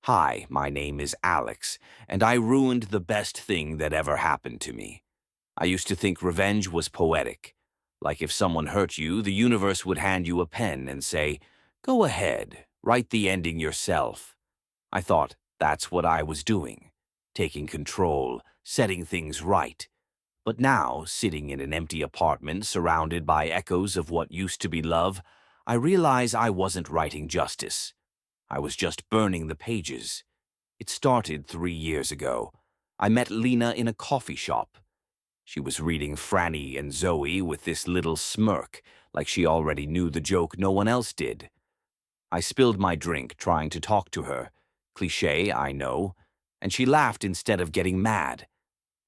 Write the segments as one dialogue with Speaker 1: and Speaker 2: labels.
Speaker 1: Hi, my name is Alex, and I ruined the best thing that ever happened to me. I used to think revenge was poetic. Like if someone hurt you, the universe would hand you a pen and say, "Go ahead, write the ending yourself." I thought that's what I was doing, taking control, setting things right. But now, sitting in an empty apartment surrounded by echoes of what used to be love, I realize I wasn't writing justice. I was just burning the pages. It started 3 years ago. I met Lena in a coffee shop. She was reading Franny and Zoe with this little smirk, like she already knew the joke no one else did. I spilled my drink trying to talk to her. Cliché, I know. And she laughed instead of getting mad.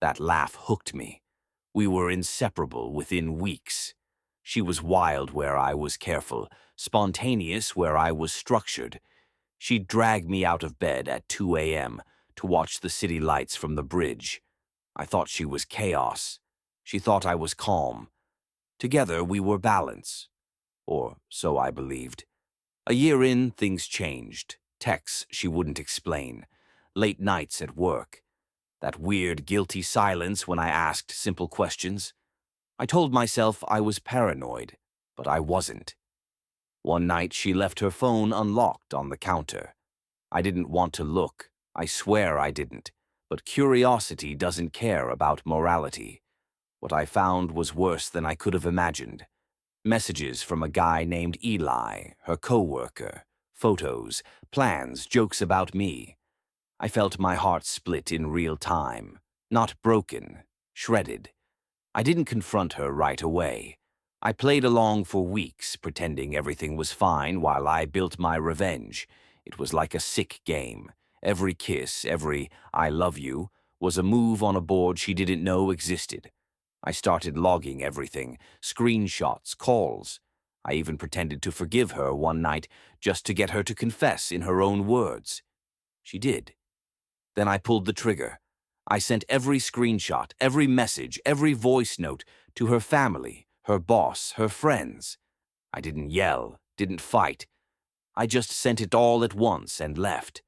Speaker 1: That laugh hooked me. We were inseparable within weeks. She was wild where I was careful, spontaneous where I was structured. She'd drag me out of bed at 2 a.m. to watch the city lights from the bridge. I thought she was chaos. She thought I was calm. Together we were balance. Or so I believed. A year in, things changed. Texts she wouldn't explain. Late nights at work. That weird, guilty silence when I asked simple questions. I told myself I was paranoid, but I wasn't. One night she left her phone unlocked on the counter. I didn't want to look. I swear I didn't. But curiosity doesn't care about morality. What I found was worse than I could have imagined. Messages from a guy named Eli, her co-worker. Photos, plans, jokes about me. I felt my heart split in real time. Not broken, shredded. I didn't confront her right away. I played along for weeks, pretending everything was fine while I built my revenge. It was like a sick game. Every kiss, every "I love you" was a move on a board she didn't know existed. I started logging everything, screenshots, calls. I even pretended to forgive her one night just to get her to confess in her own words. She did. Then I pulled the trigger. I sent every screenshot, every message, every voice note to her family, her boss, her friends. I didn't yell, didn't fight. I just sent it all at once and left.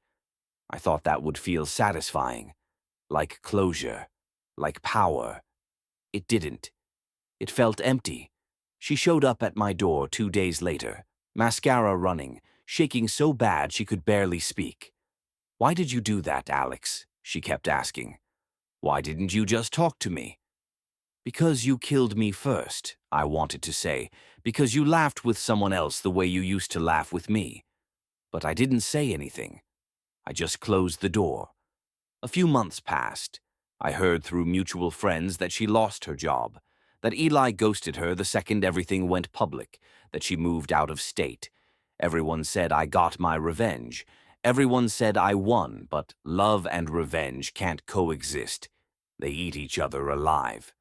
Speaker 1: I thought that would feel satisfying, like closure, like power. It didn't. It felt empty. She showed up at my door 2 days later, mascara running, shaking so bad she could barely speak. "Why did you do that, Alex?" she kept asking. "Why didn't you just talk to me?" "Because you killed me first," I wanted to say. "Because you laughed with someone else the way you used to laugh with me." But I didn't say anything. I just closed the door. A few months passed. I heard through mutual friends that she lost her job, that Eli ghosted her the second everything went public, that she moved out of state. Everyone said I got my revenge. Everyone said I won, but love and revenge can't coexist. They eat each other alive.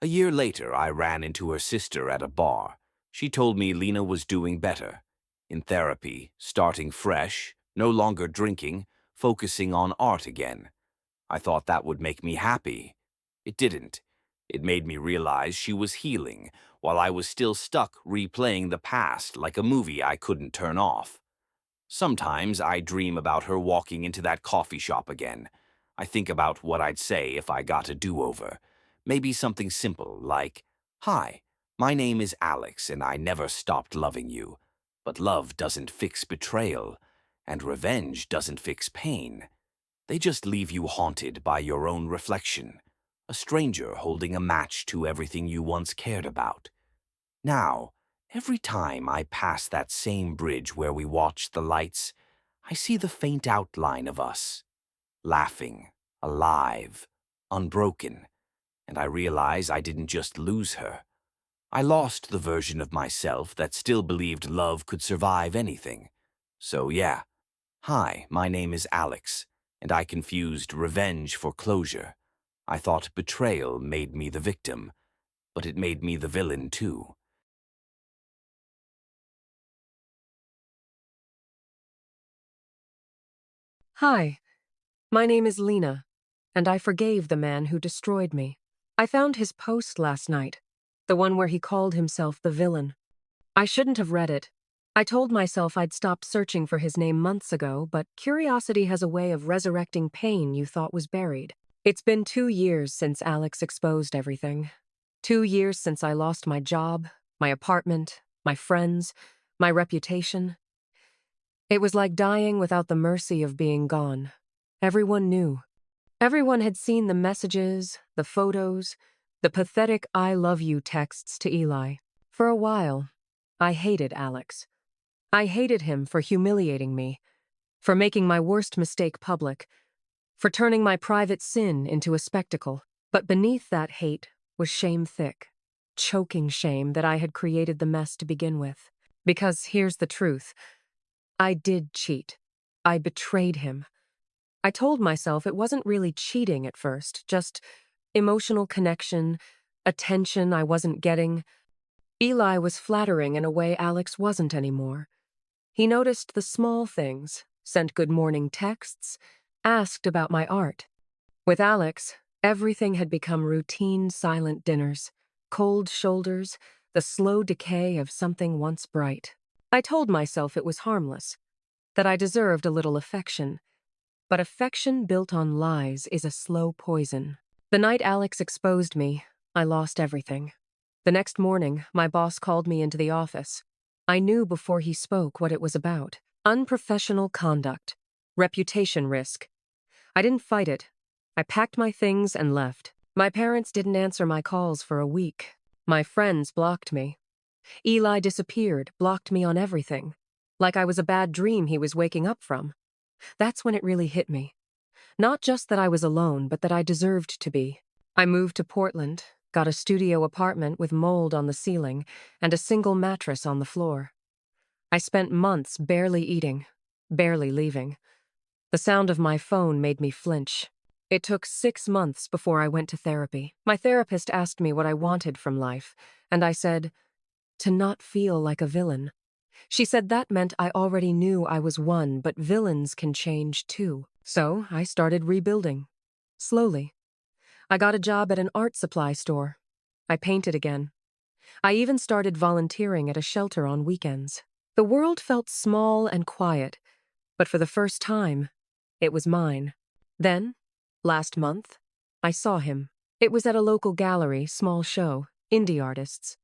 Speaker 1: A year later, I ran into her sister at a bar. She told me Lena was doing better. In therapy, starting fresh, no longer drinking, focusing on art again. I thought that would make me happy. It didn't. It made me realize she was healing, while I was still stuck replaying the past like a movie I couldn't turn off. Sometimes I dream about her walking into that coffee shop again. I think about what I'd say if I got a do-over. Maybe something simple like, "Hi, my name is Alex and I never stopped loving you. But love doesn't fix betrayal, and revenge doesn't fix pain. They just leave you haunted by your own reflection, a stranger holding a match to everything you once cared about. Now, every time I pass that same bridge where we watched the lights, I see the faint outline of us, laughing, alive, unbroken, and I realize I didn't just lose her. I lost the version of myself that still believed love could survive anything. So yeah, hi, my name is Alex, and I confused revenge for closure. I thought betrayal made me the victim, but it made me the villain too.
Speaker 2: Hi, my name is Lena, and I forgave the man who destroyed me. I found his post last night, the one where he called himself the villain. I shouldn't have read it, I told myself I'd stopped searching for his name months ago, but curiosity has a way of resurrecting pain you thought was buried. It's been 2 years since Alex exposed everything. 2 years since I lost my job, my apartment, my friends, my reputation. It was like dying without the mercy of being gone. Everyone knew. Everyone had seen the messages, the photos, the pathetic I love you texts to Eli. For a while, I hated Alex. I hated him for humiliating me, for making my worst mistake public, for turning my private sin into a spectacle. But beneath that hate was shame thick, choking shame that I had created the mess to begin with. Because here's the truth. I did cheat. I betrayed him. I told myself it wasn't really cheating at first, just emotional connection, attention I wasn't getting. Eli was flattering in a way Alex wasn't anymore. He noticed the small things, sent good morning texts, asked about my art. With Alex, everything had become routine, silent dinners, cold shoulders, the slow decay of something once bright. I told myself it was harmless, that I deserved a little affection. But affection built on lies is a slow poison. The night Alex exposed me, I lost everything. The next morning, my boss called me into the office. I knew before he spoke what it was about. Unprofessional conduct. Reputation risk. I didn't fight it. I packed my things and left. My parents didn't answer my calls for a week. My friends blocked me. Eli disappeared, blocked me on everything. Like I was a bad dream he was waking up from. That's when it really hit me. Not just that I was alone, but that I deserved to be. I moved to Portland, got a studio apartment with mold on the ceiling and a single mattress on the floor. I spent months barely eating, barely leaving. The sound of my phone made me flinch. It took 6 months before I went to therapy. My therapist asked me what I wanted from life, and I said, to not feel like a villain. She said that meant I already knew I was one, but villains can change too. So I started rebuilding. Slowly. I got a job at an art supply store. I painted again. I even started volunteering at a shelter on weekends. The world felt small and quiet, but for the first time, it was mine. Then, last month, I saw him. It was at a local gallery, small show, indie artists.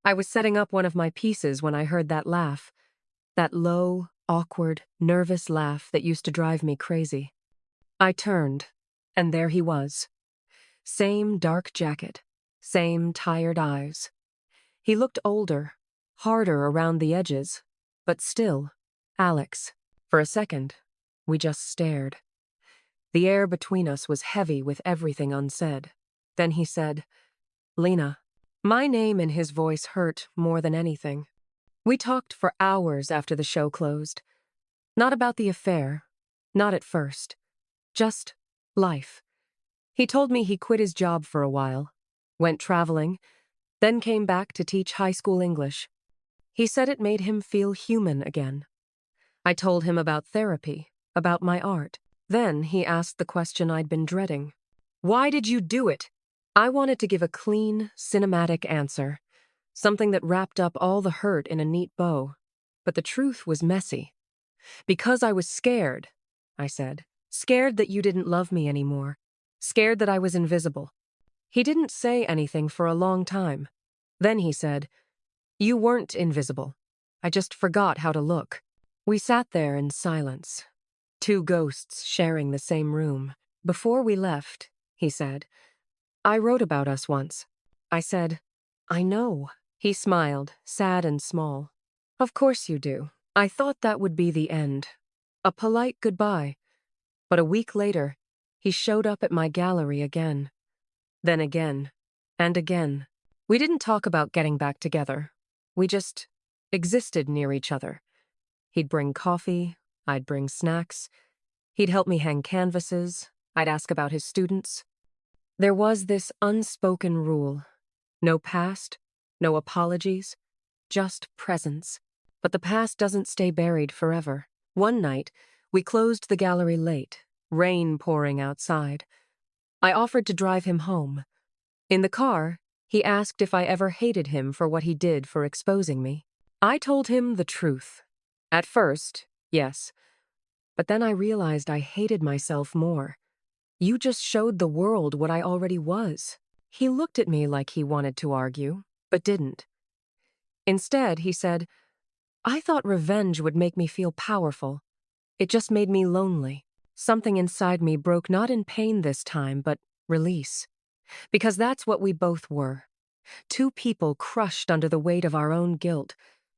Speaker 2: I was setting up one of my pieces when I heard that laugh. That low, awkward, nervous laugh that used to drive me crazy. I turned, and there he was. Same dark jacket, same tired eyes. He looked older, harder around the edges, but still, Alex. For a second, we just stared. The air between us was heavy with everything unsaid. Then he said, Lena. My name in his voice hurt more than anything. We talked for hours after the show closed. Not about the affair, not at first. Just life. He told me he quit his job for a while, went traveling, then came back to teach high school English. He said it made him feel human again. I told him about therapy, about my art. Then he asked the question I'd been dreading. Why did you do it? I wanted to give a clean, cinematic answer, something that wrapped up all the hurt in a neat bow. But the truth was messy. Because I was scared, I said. Scared that you didn't love me anymore. Scared that I was invisible. He didn't say anything for a long time. Then he said, You weren't invisible. I just forgot how to look. We sat there in silence, two ghosts sharing the same room. Before we left, he said, I wrote about us once. I said, I know. He smiled, sad and small. Of course you do. I thought that would be the end. A polite goodbye. But a week later, he showed up at my gallery again. Then again, and again. We didn't talk about getting back together. We just existed near each other. He'd bring coffee, I'd bring snacks. He'd help me hang canvases, I'd ask about his students. There was this unspoken rule. No past, no apologies, just presence. But the past doesn't stay buried forever. One night, we closed the gallery late, rain pouring outside. I offered to drive him home. In the car, he asked if I ever hated him for what he did for exposing me. I told him the truth. At first, yes. But then I realized I hated myself more. You just showed the world what I already was. He looked at me like he wanted to argue, but didn't. Instead, he said, I thought revenge would make me feel powerful. It just made me lonely. Something inside me broke not in pain this time, but release. Because that's what we both were. Two people crushed under the weight of our own guilt,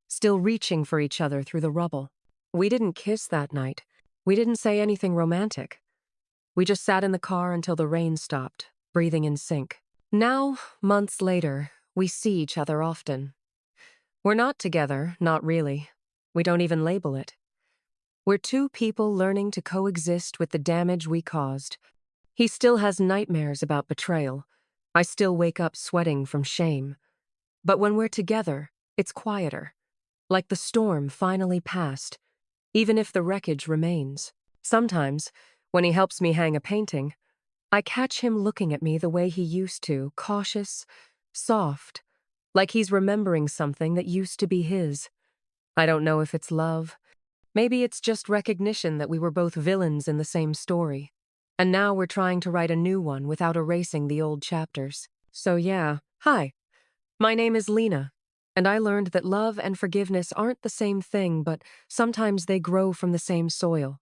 Speaker 2: still reaching for each other through the rubble. We didn't kiss that night. We didn't say anything romantic. We just sat in the car until the rain stopped, breathing in sync. Now, months later, we see each other often. We're not together, not really. We don't even label it. We're two people learning to coexist with the damage we caused. He still has nightmares about betrayal. I still wake up sweating from shame. But when we're together, it's quieter. Like the storm finally passed, even if the wreckage remains. Sometimes, when he helps me hang a painting, I catch him looking at me the way he used to, cautious, soft, like he's remembering something that used to be his. I don't know if it's love. Maybe it's just recognition that we were both villains in the same story. And now we're trying to write a new one without erasing the old chapters. So yeah, hi. My name is Lena, and I learned that love and forgiveness aren't the same thing, but sometimes they grow from the same soil.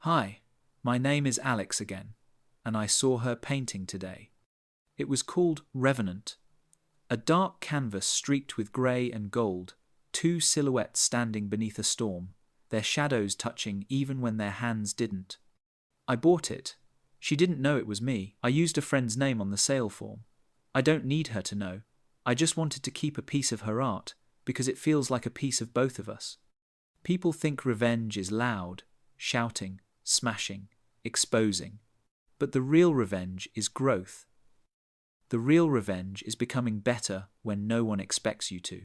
Speaker 3: Hi, my name is Alex again, and I saw her painting today. It was called Revenant, a dark canvas streaked with grey and gold, two silhouettes standing beneath a storm, their shadows touching even when their hands didn't. I bought it. She didn't know it was me. I used a friend's name on the sale form. I don't need her to know. I just wanted to keep a piece of her art, because it feels like a piece of both of us. People think revenge is loud, shouting, smashing, exposing. But the real revenge is growth. The real revenge is becoming better when no one expects you to.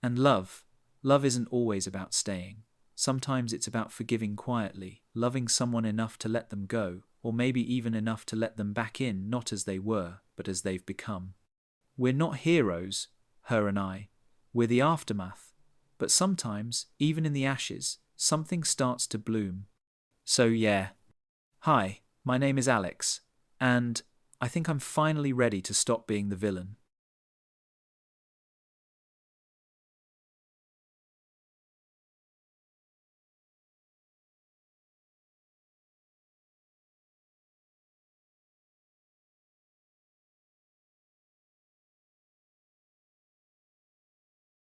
Speaker 3: And love isn't always about staying. Sometimes it's about forgiving quietly, loving someone enough to let them go, or maybe even enough to let them back in, not as they were, but as they've become. We're not heroes, her and I. We're the aftermath. But sometimes, even in the ashes, something starts to bloom. So yeah. Hi, my name is Alex, and I think I'm finally ready to stop being the villain.